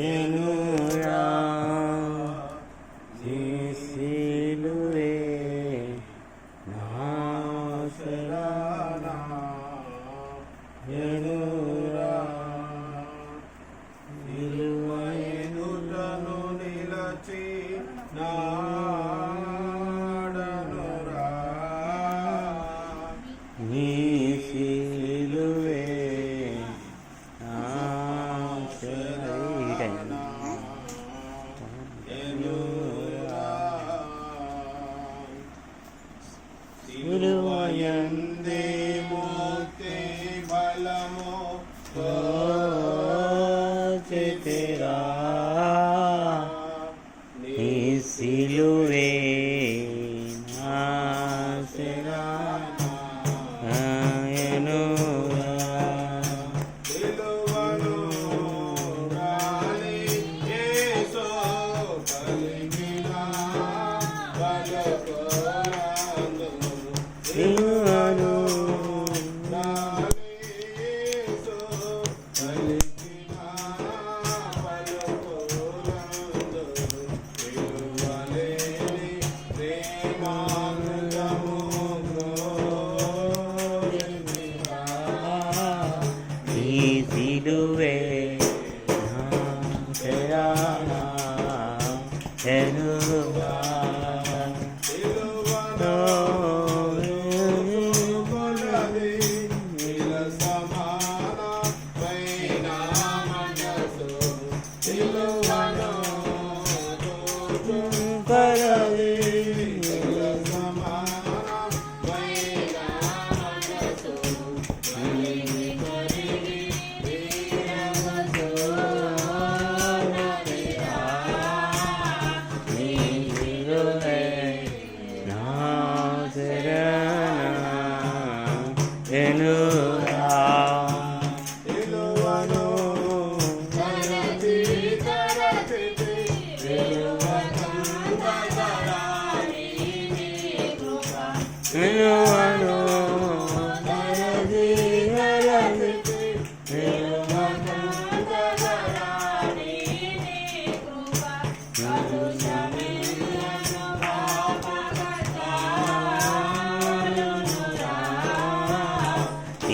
ఎనురా సిలువే నాశరానా ఎనురా సిలువ ఎదుటను నిలచి నాడనురా నీ సిలువే సిలువయందే ముక్తి బలము తోచెతిరా నీ సిలువే నాశరానా ఎనురా సిలువను గాలి యేసు కలిగిన బలకొరందు సిలువను గాలి యేసు కలిగిన బలకొరందు సిలువలేని ప్రేమామృతము గ్రోయెనురా నీ సిలువే నాశరానా ఎనురా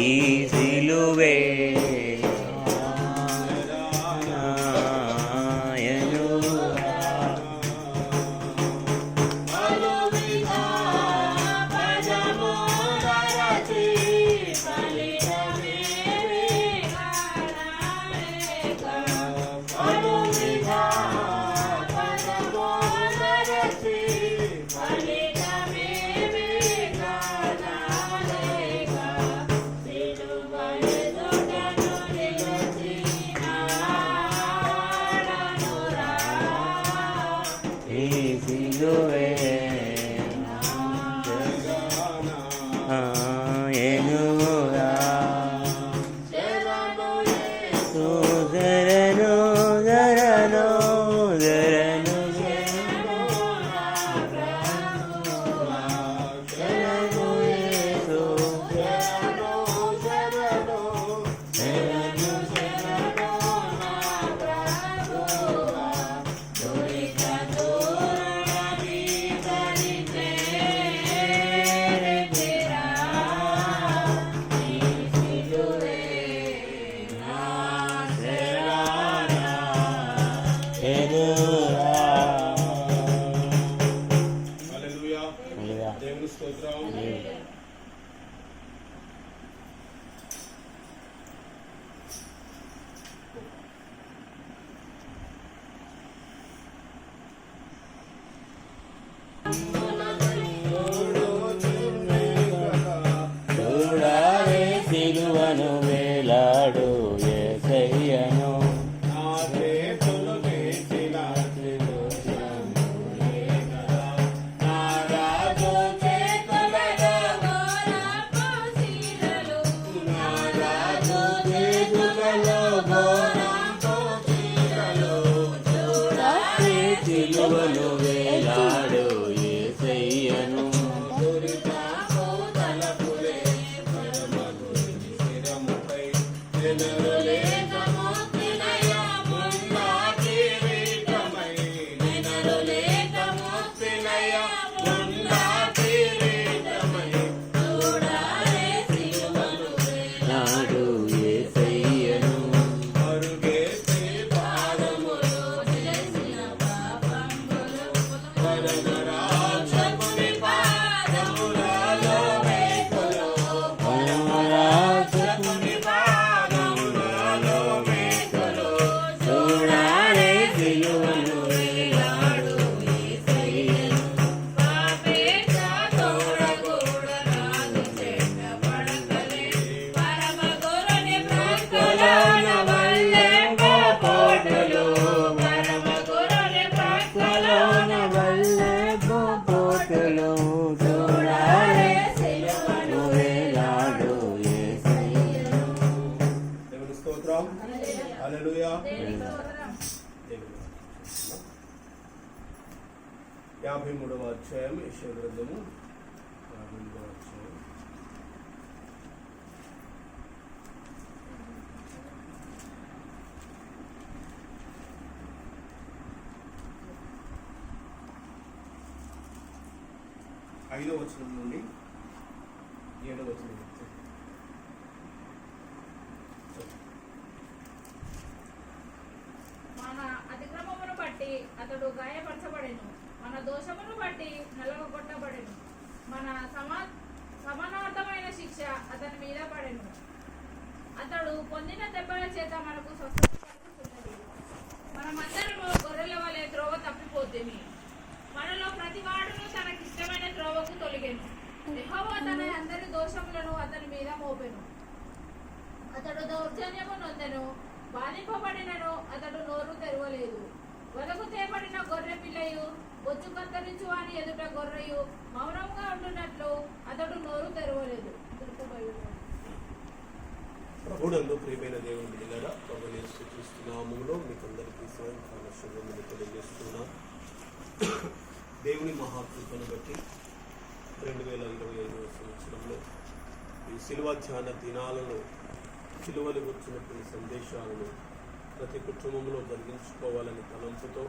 ఈ సిలువే దేవుని స్తోత్రం. చూడాలే సిలువను వేలాడు యేసయ్యను సిలువను వేలాడు యేసయ్యను జనరులే 53వ అధ్యాయం యెషయా గ్రంథము 53వ అధ్యాయం 5వ వచనం నుండి 7వ వచనం. మన అతిక్రమమును బట్టి అతడు గాయపరచబడెను, మన దోషమును బట్టి నలగొట్టబడెను, మన సమానార్థమైన శిక్ష అతని మీద పడెను. అతడు పొందిన దెబ్బల చేత మనకు స్వస్థత కలుగుతున్నది. మనమందరము గొర్రెల వలె త్రోవ తప్పిపోతేమి, మనలో ప్రతివాడును తనకిష్టమైన త్రోవకు తొలగెను. యెహోవా తన అందరి దోషములను అతని మీద మోపెను. అతడు దౌర్జన్యము నొందెను, బాధింపబడినను అతడు నోరు తెరవలేదు. వలకు తేబడిన గొర్రె పిల్లయు బొచ్చు కత్తరించు అని ఎదుట గొర్రెయు మౌనంగా ఉంటున్నట్లు అతడు నోరు తెరవలేదు. ప్రభునందు ప్రియమైన దేవుని బిడ్డలారా, ప్రభువుని స్తుతిస్తూ నామములో మీకు అందరికీ సాయంకాల శుభములు తెలియజేస్తున్నాం. దేవుని మహాకృపను బట్టి 2025వ సంవత్సరంలో ఈ శిలువ ధ్యాన దినాలలో శిలువలు వచ్చినటువంటి సందేశాలను ప్రతి కుటుంబంలో జరిగించుకోవాలని తలంపుతో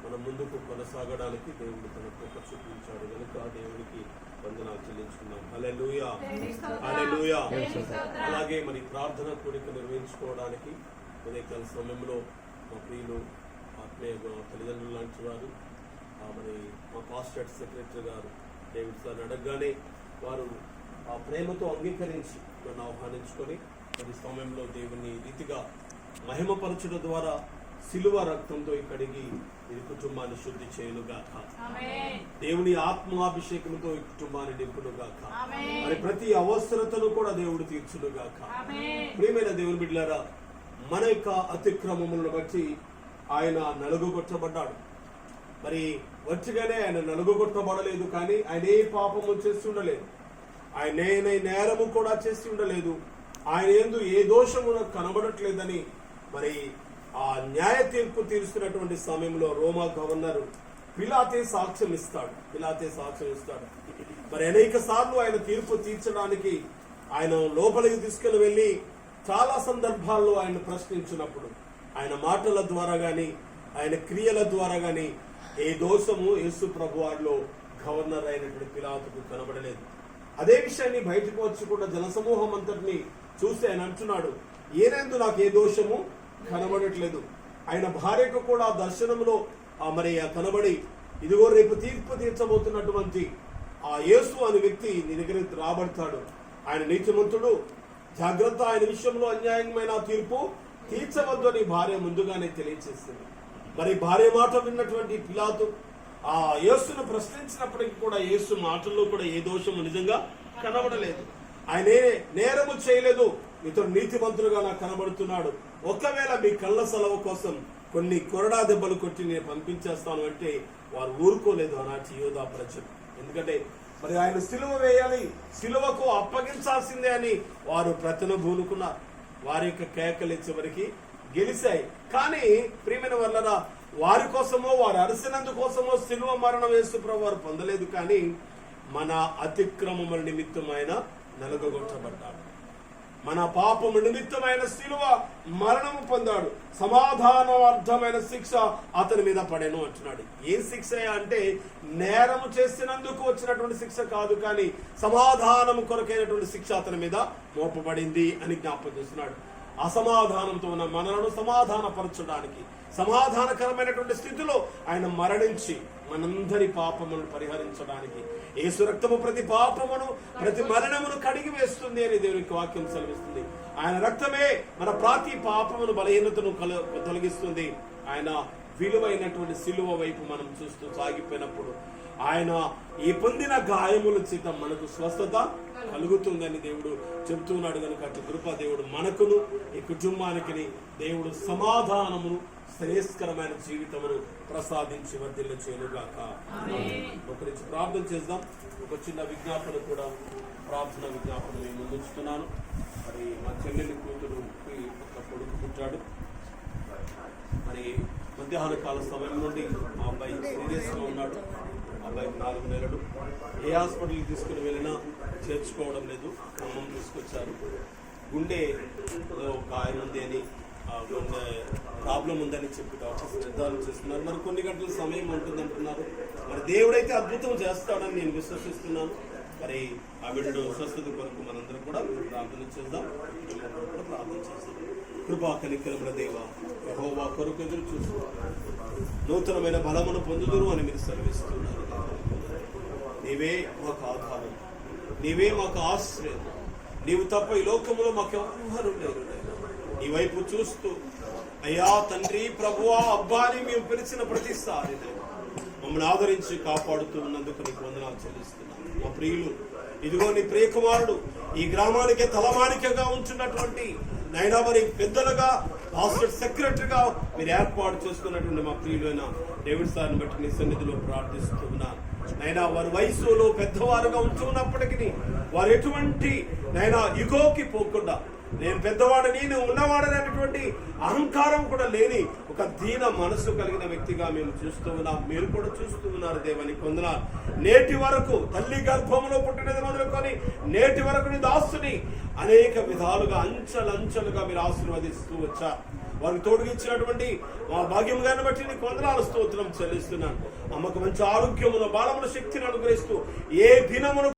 మనం ముందుకు కొనసాగడానికి దేవుడు తన కృప చూపించాడు కనుక దేవునికి వందనాలు చెల్లించుకున్నాం. హల్లెలూయా, హల్లెలూయా. అలాగే మరి ప్రార్థన కూడిక నిర్వహించుకోవడానికి ఉదయకాల సమయంలో మా ప్రియులు ఆత్మీయ తల్లిదండ్రులు లాంటి వారు మరి మా పాస్టర్ సెక్రటరీ గారు డేవిడ్ సార్ అడగగానే వారు ఆ ప్రేమతో అంగీకరించి నన్ను ఆహ్వానించుకొని మరి సమయంలో దేవుని రీతిగా మహిమపరచడం ద్వారా శిలువ రక్తంతో కడిగి ఈ కుటుంబాన్ని శుద్ధి చేయనుగాక. దేవుని ఆత్మాభిషేకంతో ఈ కుటుంబాన్ని నింపునుగాక. మరి ప్రతి అవసరతను కూడా దేవుడు తీర్చునుగాక. ప్రియమైన దేవుని బిడ్డలారా, మన యొక్క అతిక్రమములను బట్టి ఆయన నలుగుగొట్టబడ్డాడు. మరి వచ్చిగానే ఆయన నలుగుగొట్టబడలేదు, కానీ ఆయన ఏ పాపము చేసి ఉండలేదు, ఆయన నేరము కూడా చేసి ఉండలేదు, ఆయన యందు ఏ దోషము కనబడట్లేదని మరి ఆ న్యాయ తీర్పు తీరుస్తున్నటువంటి సమయంలో రోమా గవర్నర్ పిలాతే సాక్ష్యం ఇస్తాడు. మరి అనేక సార్లు ఆయన తీర్పు తీర్చడానికి ఆయన లోపలికి తీసుకుని వెళ్ళి చాలా సందర్భాల్లో ఆయన ప్రశ్నించినప్పుడు ఆయన మాటల ద్వారా గాని ఆయన క్రియల ద్వారా గాని ఏ దోషము యేసు ప్రభు వారిలో గవర్నర్ అయినటువంటి పిలాతుకు కనబడలేదు. అదే విషయాన్ని బయటకు వచ్చి కూడా జనసమూహం అంతటిని చూసి ఆయన అంటున్నాడు, ఏనందు నాకు ఏ దోషము కనబడట్లేదు. ఆయన భార్యకు కూడా దర్శనంలో మరి కనబడి, ఇదిగో రేపు తీర్పు తీర్చబోతున్నటువంటి ఆ యేసు అనే వ్యక్తి నీ దగ్గరికి రాబడతాడు, ఆయన నీతిమంతుడు, జాగ్రత్త, ఆయన విషయంలో అన్యాయమైన తీర్పు తీర్చవద్దు అని భార్య ముందుగానే తెలియచేస్తుంది. మరి భార్య మాట విన్నటువంటి పిలాతు ఆ యేసును ప్రశ్నించినప్పటికీ కూడా యేసు మాటల్లో కూడా ఏ దోషము నిజంగా కనబడలేదు. ఆయన నేరము చేయలేదు, ఇతడు నీతిమంతుడుగా నాకు కనబడుతున్నాడు, ఒకవేళ మీ కళ్ళ సెలవు కోసం కొన్ని కొరడా దెబ్బలు కొట్టి నేను పంపించేస్తాను అంటే వారు ఊరుకోలేదు ఆనాటి యోధా ప్రజలు. ఎందుకంటే మరి ఆయన సిలువ వేయాలి, సిలువకు అప్పగించాల్సిందే అని వారు ప్రతినబూనుకున్నారు. వారి యొక్క కేకలు చివరికి గెలిచాయి. కానీ ప్రియమైన వల్లరా, వారి కోసమో వారి అరిసినందు కోసమో సిలువ మరణం యేసు ప్రభువు వారు పొందలేదు, కానీ మన అతిక్రమముల నిమిత్తం ఆయన నలుగగొట్టబడ్డాడు. మన పాపము నిమిత్తమైన సిలువ మరణము పొందాడు, సమాధానార్థమైన శిక్ష అతని మీద పడెను అంటున్నాడు. ఏం శిక్ష అంటే నేరము చేసినందుకు వచ్చినటువంటి శిక్ష కాదు, కానీ సమాధానము కొరకైనటువంటి శిక్ష అతని మీద మోపబడింది అని జ్ఞాపకం చేస్తున్నాడు. అసమాధానంతో ఉన్న మనలను సమాధానపరచడానికి, సమాధానకరమైనటువంటి స్థితిలో ఆయన మరణించి మనందరి పాపములను పరిహరించడానికి యేసు రక్తము ప్రతి పాపమును ప్రతి మరణమును కడిగి వేస్తుంది అని దేవునికి వాక్యం సెలవిస్తుంది. ఆయన రక్తమే మన ప్రతి పాపమును బలహీనతను తొలగిస్తుంది. ఆయన విలువైనటువంటి సిలువ వైపు మనం చూస్తూ సాగిపోయినప్పుడు ఆయన ఈ పొందిన గాయముల చేత మనకు స్వస్థత కలుగుతుందని దేవుడు చెబుతున్నాడు. కనుక అటు కృప దేవుడు మనకును ఈ కుటుంబానికి దేవుడు సమాధానమును శ్రేయస్కరమైన జీవితమును ప్రసాదించి వర్ధిల్ల చేయనుగాక. ఒకరించి ప్రార్థన చేద్దాం. ఒక చిన్న విజ్ఞాపన కూడా, ప్రార్థన విజ్ఞాపన నేను ముందుంచుతున్నాను. మరి మా చెల్లెలి కూతురుకి ఒక కొడుకు పుట్టాడు. మరి మధ్యాహ్న కాల సమయం నుండి మా అబ్బాయి సీరియస్ గా ఉన్నాడు. అబ్బాయికి 4 నెలలు. ఏ హాస్పిటల్కి తీసుకుని వెళ్ళినా చేర్చుకోవడం లేదు. ఖమ్మం తీసుకొచ్చారు. గుండె ఒక ఆయన ఉంది అని, గుండె ప్రాబ్లం ఉందని చెప్పి డాక్టర్స్ నిర్ధారణ చేస్తున్నారు. మరి కొన్ని గంటల సమయం ఉంటుందంటున్నారు. మరి దేవుడైతే అద్భుతం చేస్తాడని నేను విశ్వసిస్తున్నాను. మరి ఆ బిడ్డడు స్వస్థత కొరకు మనందరం కూడా ప్రార్థన చేద్దాం. కూడా ప్రార్థన చేద్దాం. కృపా కనికరముల దేవ, యెహోవా కొరకు ఎదురు చూస్తూ నూతనమైన బలమును పొందుదురు అని మీరు సెలవిస్తున్నారు. నీవే మాకు ఆధారం, నీవే మాకు ఆశ్రయం. నీవు తప్ప ఈ లోకంలో మాకు ఎవరు లేరు. నీ వైపు చూస్తూ అయ్యా తండ్రి, ప్రభువా, అబ్బా అని మేము పిలిచిన ప్రతిసారి మమ్మల్ని ఆదరించి కాపాడుతూ ఉన్నందుకు నీకు వందనాలు చెల్లిస్తున్నాను. మా ప్రియులు, ఇదిగో నీ ప్రియకుమారుడు ఈ గ్రామానికే తలమానికగా ఉంటున్నటువంటి నైనా మరి పెద్దలుగా హాస్పిటల్ సెక్రటరీగా మీరు ఏర్పాటు చేసుకున్నటువంటి మా ప్రియులైన డేవిడ్ సార్ని బట్టి నీ సన్నిధిలో ప్రార్థిస్తున్నాను. నైనా వారి వయసులో పెద్దవారుగా ఉంటున్నప్పటికీ వారు ఎటువంటి నైనా ఇగోకి పోకుండా, నేను పెద్దవాడని, నేను ఉన్నవాడని అనేటువంటి అహంకారం కూడా లేని ఒక దీన మనసు కలిగిన వ్యక్తిగా మేము చూస్తూ ఉన్నాం. మీరు కూడా చూస్తూ ఉన్నారు. దేవానికి వందనాలు. నేటి వరకు తల్లి గర్భంలో పుట్టినది మొదలుకొని నేటి వరకు నీ దాసుని అనేక విధాలుగా అంచెలంచెలుగా మీరు ఆశీర్వదిస్తూ వచ్చారు. వారికి తోడుగిచ్చినటువంటి మా భాగ్యం గారిని బట్టి నీకు వందనాలు స్తోత్రం చెల్లిస్తున్నాను. అమ్మకు మంచి ఆరోగ్యమును, బలమును, శక్తిని అనుగ్రహిస్తూ ఏ దినమును